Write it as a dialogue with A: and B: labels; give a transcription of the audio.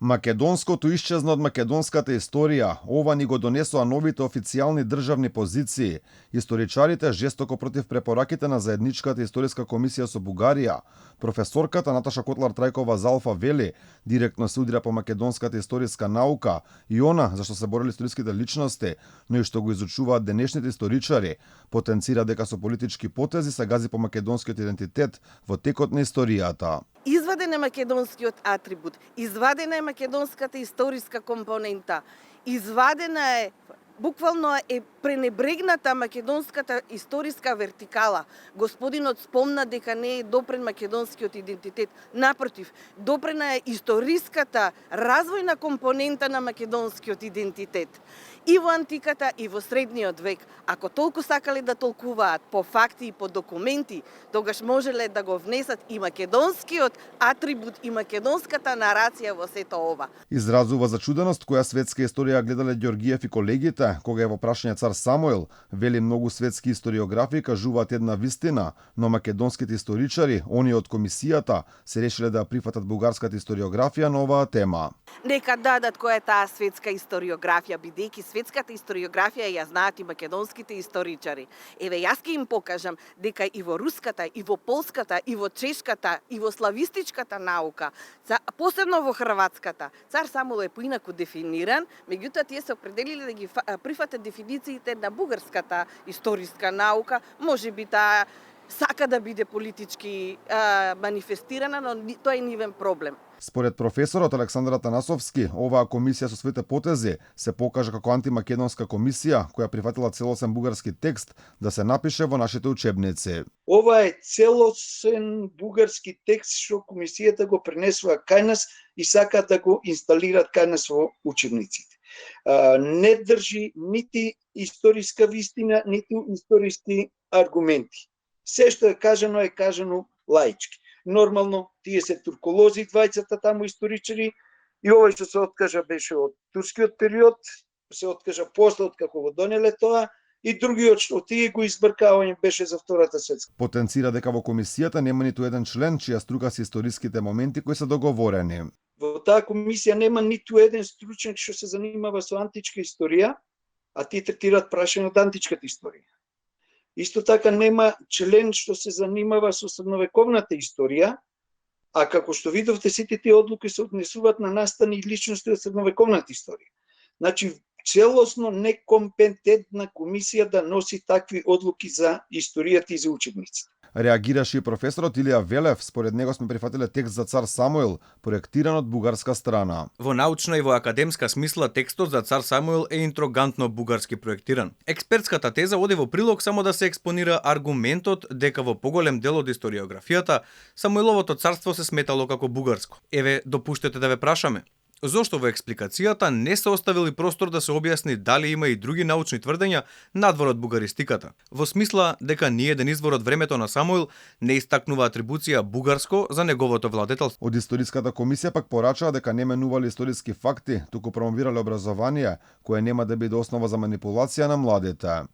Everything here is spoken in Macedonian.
A: Македонското исчезна од македонската историја. Ова ни го донесоа новите официјални државни позиции. Историчарите жестоко против препораките на заедничката историска комисија со Бугарија. Професорката Наташа Котлар-Трајкова-Залфа вели, директно се удира по македонската историска наука и она за што се борели историските личности, но и што го изучуваат денешните историчари, потенцира дека со политички потези се гази по македонскиот идентитет во текот на историјата.
B: Изваден е македонскиот атрибут, извадена е македонската историска компонента, извадена е, буквално е пренебрегната македонската историска вертикала. Господинот спомна дека не е допрен македонскиот идентитет. Напротив, допрена е историската развојна компонента на македонскиот идентитет. И во антиката, и во средниот век. Ако толку сакале да толкуваат по факти и по документи, тогаш можеле да го внесат и македонскиот атрибут и македонската нарација во сето ова.
A: Изразува зачуденост која светска историја гледале Ѓоргиев и колегите, кога е во прашање цар Самуил, вели многу светски историографи кажуваат една вистина, но македонските историчари, оние од комисијата, се решиле да прифатат бугарската историографија на оваа тема.
B: Нека дадат која е таа светска историографија, бидејќи светската историографија ја знаат и македонските историчари. Еве, јас ќе им покажам дека и во руската, и во полската, и во чешката, и во славистичката наука, посебно во хрватската, цар Самуил е поинаку дефиниран, меѓутоа тие се определиле да ги прифатат дефинициите на бугарската историска наука, можеби таа сака да биде политички манифестирана, но тоа е нивен проблем.
A: Според професорот Александар Атанасовски, оваа комисија со своите потези се покажа како антимакедонска комисија која прифатила целосен бугарски текст да се напише во нашите учебници.
C: Ова е целосен бугарски текст што комисијата го пренесува кај нас и сакаат да го инсталираат кај нас во учебниците. Не држи нити историска вистина, нити историски аргументи. Се што е кажано лаички. Нормално, тие се турколози, двајцата таму историчари, и овој што се откажа беше од турскиот период, се откажа после откако го донеле тоа, и другиот што тие го избркавање беше за Втората светска.
A: Потенцира дека во комисијата нема ниту еден член чија струка се историските моменти кои се договорени.
C: Во таа комисија нема ниту еден стручнак што се занимава со античка историја, а тие третираат прашање од античката историја. Исто така нема член што се занимава со средновековната историја, а како што видовте сите тие одлуки се однесуваат на настани и личности од средновековната историја. Значи, целосно некомпетентна комисија да носи такви одлуки за историјата и за учебниците.
A: Реагираше и професорот Илија Велев, според него сме прифатиле текст за цар Самуил, проектиран од бугарска страна.
D: Во научна и во академска смисла текстот за цар Самуил е интрогантно бугарски проектиран. Експертската теза оди во прилог само да се експонира аргументот дека во поголем дел од историографијата Самуиловото царство се сметало како бугарско. Еве, допуштете да ве прашаме. Зошто во експликацијата не се оставили простор да се објасни дали има и други научни тврдења надвор од бугаристиката? Во смисла дека ни еден извор од времето на Самуил не истакнува атрибуција бугарско за неговото владетелство.
A: Од историската комисија пак порачаа дека не менувале историски факти, туку промовирале образование кое нема да биде основа за манипулација на младите.